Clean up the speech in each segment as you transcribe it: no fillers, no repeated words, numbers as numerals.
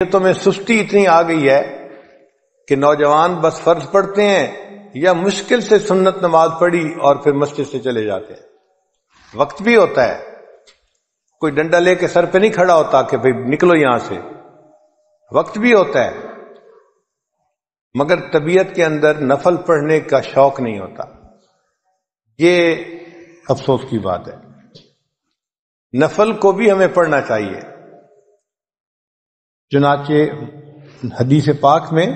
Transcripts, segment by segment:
نیتوں میں سستی اتنی آ گئی ہے کہ نوجوان بس فرض پڑھتے ہیں یا مشکل سے سنت نماز پڑھی اور پھر مسجد سے چلے جاتے ہیں۔ وقت بھی ہوتا ہے، کوئی ڈنڈا لے کے سر پہ نہیں کھڑا ہوتا کہ بھئی نکلو یہاں سے، وقت بھی ہوتا ہے، مگر طبیعت کے اندر نفل پڑھنے کا شوق نہیں ہوتا۔ یہ افسوس کی بات ہے۔ نفل کو بھی ہمیں پڑھنا چاہیے۔ چنانچہ حدیث پاک میں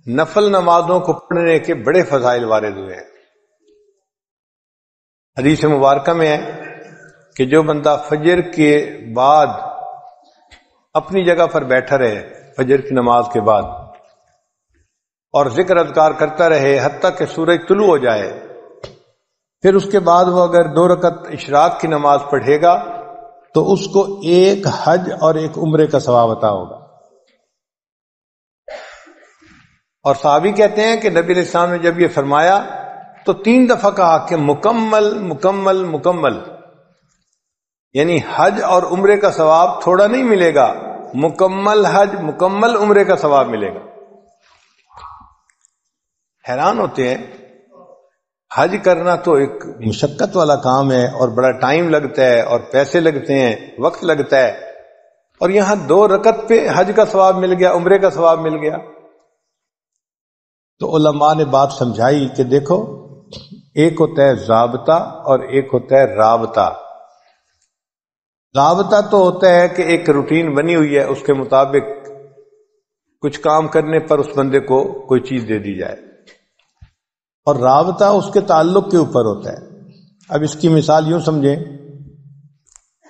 نفل نمازوں کو پڑھنے کے بڑے فضائل وارد ہوئے ہیں۔ حدیث مبارکہ میں ہے کہ جو بندہ فجر کے بعد اپنی جگہ پر بیٹھا رہے، فجر کی نماز کے بعد، اور ذکر اذکار کرتا رہے حتیٰ کہ سورج طلوع ہو جائے، پھر اس کے بعد وہ اگر 2 رکعت اشراق کی نماز پڑھے گا تو اس کو ایک حج اور ایک عمرے کا ثواب عطا ہوگا۔ اور صحابی کہتے ہیں کہ نبی علیہ السلام نے جب یہ فرمایا تو 3 دفعہ کہا کہ مکمل مکمل مکمل، یعنی حج اور عمرے کا ثواب تھوڑا نہیں ملے گا، مکمل حج مکمل عمرے کا ثواب ملے گا۔ حیران ہوتے ہیں، حج کرنا تو ایک مشقت والا کام ہے اور بڑا ٹائم لگتا ہے اور پیسے لگتے ہیں، وقت لگتا ہے، اور یہاں 2 رکعت پہ حج کا ثواب مل گیا، عمرے کا ثواب مل گیا۔ تو علماء نے بات سمجھائی کہ دیکھو، ایک ہوتا ہے ضابطہ اور ایک ہوتا ہے رابطہ۔ ضابطہ تو ہوتا ہے کہ ایک روٹین بنی ہوئی ہے، اس کے مطابق کچھ کام کرنے پر اس بندے کو کوئی چیز دے دی جائے، اور رابطہ اس کے تعلق کے اوپر ہوتا ہے۔ اب اس کی مثال یوں سمجھیں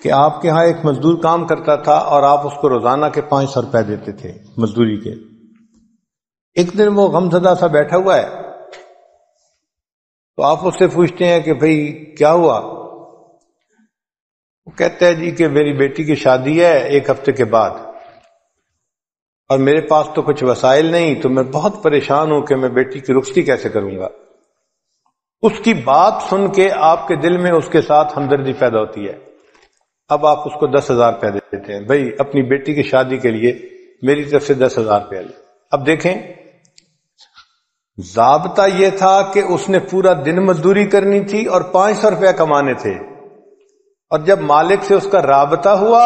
کہ آپ کے ہاں ایک مزدور کام کرتا تھا اور آپ اس کو روزانہ کے 500 روپے دیتے تھے مزدوری کے۔ ایک دن وہ غمزدہ سا بیٹھا ہوا ہے تو آپ اس سے پوچھتے ہیں کہ بھئی کیا ہوا؟ وہ کہتا ہے جی کہ میری بیٹی کی شادی ہے 1 ہفتے کے بعد، اور میرے پاس تو کچھ وسائل نہیں، تو میں بہت پریشان ہوں کہ میں بیٹی کی رخصتی کیسے کروں گا۔ اس کی بات سن کے آپ کے دل میں اس کے ساتھ ہمدردی پیدا ہوتی ہے۔ اب آپ اس کو 10,000 روپے دیتے ہیں، بھئی اپنی بیٹی کی شادی کے لیے میری طرف سے 10,000 روپے لے۔ اب دیکھیں، ضابطہ یہ تھا کہ اس نے پورا دن مزدوری کرنی تھی اور 500 روپے کمانے تھے، اور جب مالک سے اس کا رابطہ ہوا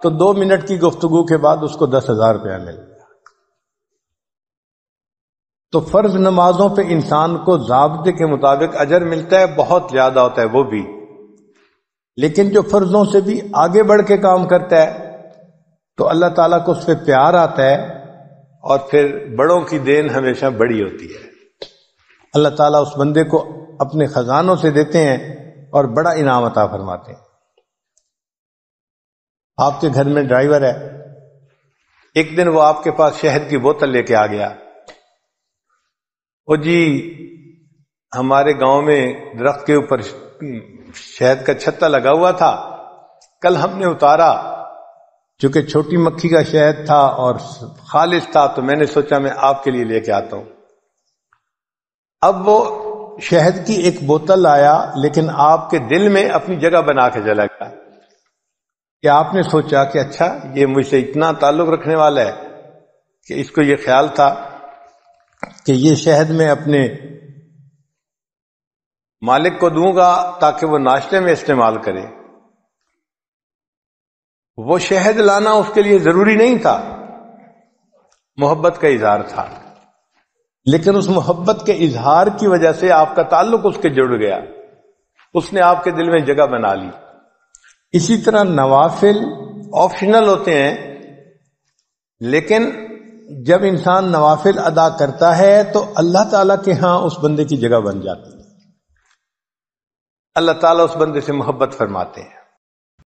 تو 2 منٹ کی گفتگو کے بعد اس کو 10,000 روپیہ مل گیا۔ تو فرض نمازوں پہ انسان کو ضابطے کے مطابق اجر ملتا ہے، بہت زیادہ ہوتا ہے وہ بھی، لیکن جو فرضوں سے بھی آگے بڑھ کے کام کرتا ہے تو اللہ تعالیٰ کو اس پہ پیار آتا ہے، اور پھر بڑوں کی دین ہمیشہ بڑی ہوتی ہے۔ اللہ تعالیٰ اس بندے کو اپنے خزانوں سے دیتے ہیں اور بڑا انعام عطا فرماتے ہیں۔ آپ کے گھر میں ڈرائیور ہے، ایک دن وہ آپ کے پاس شہد کی بوتل لے کے آ گیا۔ وہ جی ہمارے گاؤں میں درخت کے اوپر شہد کا چھتا لگا ہوا تھا، کل ہم نے اتارا، چونکہ چھوٹی مکھی کا شہد تھا اور خالص تھا تو میں نے سوچا میں آپ کے لیے لے کے آتا ہوں۔ اب وہ شہد کی ایک بوتل آیا، لیکن آپ کے دل میں اپنی جگہ بنا کے چلا گیا کہ آپ نے سوچا کہ اچھا یہ مجھ سے اتنا تعلق رکھنے والا ہے کہ اس کو یہ خیال تھا کہ یہ شہد میں اپنے مالک کو دوں گا تاکہ وہ ناشتے میں استعمال کرے۔ وہ شہد لانا اس کے لیے ضروری نہیں تھا، محبت کا اظہار تھا، لیکن اس محبت کے اظہار کی وجہ سے آپ کا تعلق اس کے جڑ گیا، اس نے آپ کے دل میں جگہ بنا لی۔ اسی طرح نوافل آپشنل ہوتے ہیں، لیکن جب انسان نوافل ادا کرتا ہے تو اللہ تعالیٰ کے ہاں اس بندے کی جگہ بن جاتی ہے، اللہ تعالیٰ اس بندے سے محبت فرماتے ہیں۔